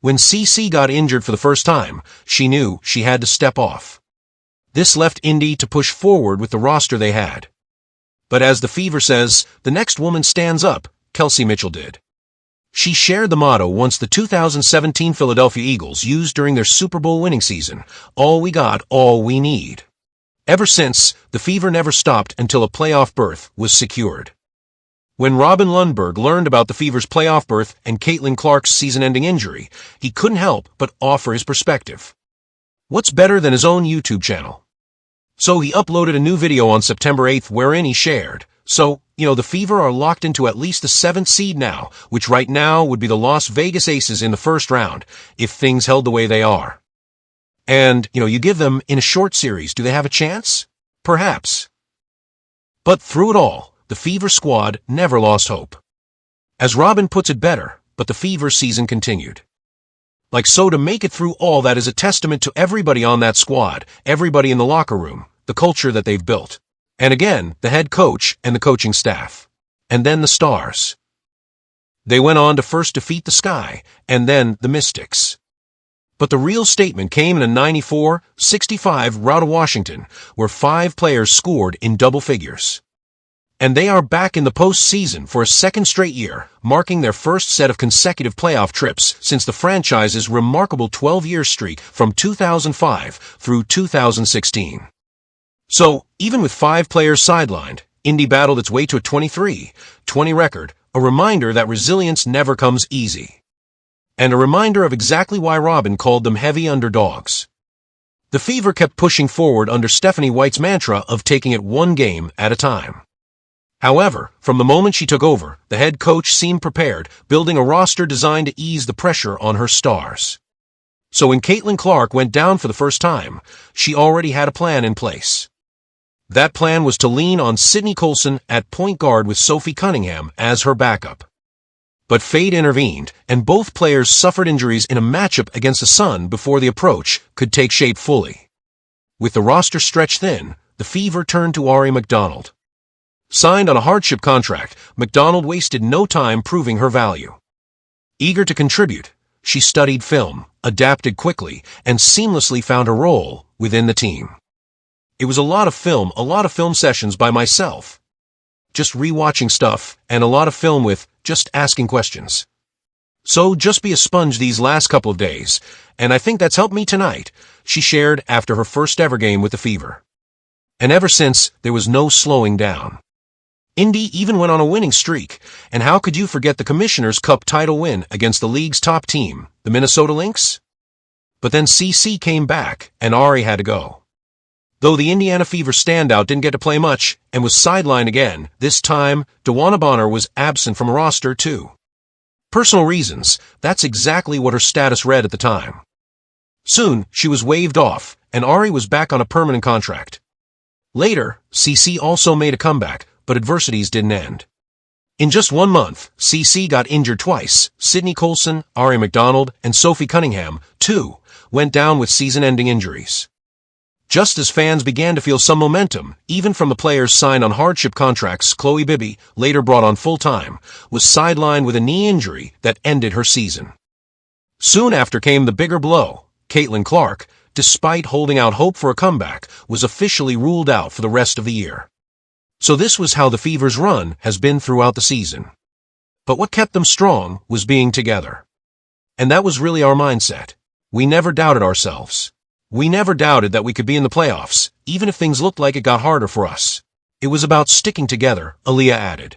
When CC got injured for the first time, she knew she had to step off. This left Indy to push forward with the roster they had. But as the Fever says, the next woman stands up, Kelsey Mitchell did. She shared the motto once the 2017 Philadelphia Eagles used during their Super Bowl winning season, all we got, all we need. Ever since, the Fever never stopped until a playoff berth was secured. When Robin Lundberg learned about the Fever's playoff berth and Caitlin Clark's season-ending injury, he couldn't help but offer his perspective. What's better than his own YouTube channel? So he uploaded a new video on September 8th wherein he shared, the Fever are locked into at least the 7th seed now, which right now would be the Las Vegas Aces in the first round, if things held the way they are. And, you give them in a short series, do they have a chance? Perhaps. But through it all, the Fever squad never lost hope. As Robin puts it better, but the Fever season continued. To make it through all that is a testament to everybody on that squad, everybody in the locker room, the culture that they've built. And again, the head coach and the coaching staff. And then the Stars. They went on to first defeat the Sky, and then the Mystics. But the real statement came in a 94-65 rout of Washington, where 5 players scored in double figures. And they are back in the postseason for a second straight year, marking their first set of consecutive playoff trips since the franchise's remarkable 12-year streak from 2005 through 2016. So, even with 5 players sidelined, Indy battled its way to a 23-20 record, a reminder that resilience never comes easy. And a reminder of exactly why Robin called them heavy underdogs. The Fever kept pushing forward under Stephanie White's mantra of taking it one game at a time. However, from the moment she took over, the head coach seemed prepared, building a roster designed to ease the pressure on her stars. So when Caitlin Clark went down for the first time, she already had a plan in place. That plan was to lean on Sydney Colson at point guard with Sophie Cunningham as her backup. But fate intervened, and both players suffered injuries in a matchup against the Sun before the approach could take shape fully. With the roster stretched thin, the Fever turned to Ari McDonald. Signed on a hardship contract, McDonald wasted no time proving her value. Eager to contribute, she studied film, adapted quickly, and seamlessly found her role within the team. It was a lot of film sessions by myself. Just rewatching stuff, and a lot of film with just asking questions. So just be a sponge these last couple of days, and I think that's helped me tonight, she shared after her first ever game with the Fever. And ever since, there was no slowing down. Indy even went on a winning streak, and how could you forget the Commissioner's Cup title win against the league's top team, the Minnesota Lynx? But then CC came back, and Ari had to go. Though the Indiana Fever standout didn't get to play much and was sidelined again, this time, DeWanna Bonner was absent from a roster too. Personal reasons, that's exactly what her status read at the time. Soon, she was waived off, and Ari was back on a permanent contract. Later, CC also made a comeback, but adversities didn't end. In just 1 month, CC got injured twice. Sydney Colson, Ari McDonald, and Sophie Cunningham, too, went down with season-ending injuries. Just as fans began to feel some momentum, even from the players signed on hardship contracts, Chloe Bibby, later brought on full-time, was sidelined with a knee injury that ended her season. Soon after came the bigger blow. Caitlin Clark, despite holding out hope for a comeback, was officially ruled out for the rest of the year. So this was how the Fever's run has been throughout the season. But what kept them strong was being together. And that was really our mindset. We never doubted ourselves. We never doubted that we could be in the playoffs, even if things looked like it got harder for us. It was about sticking together, Aaliyah added.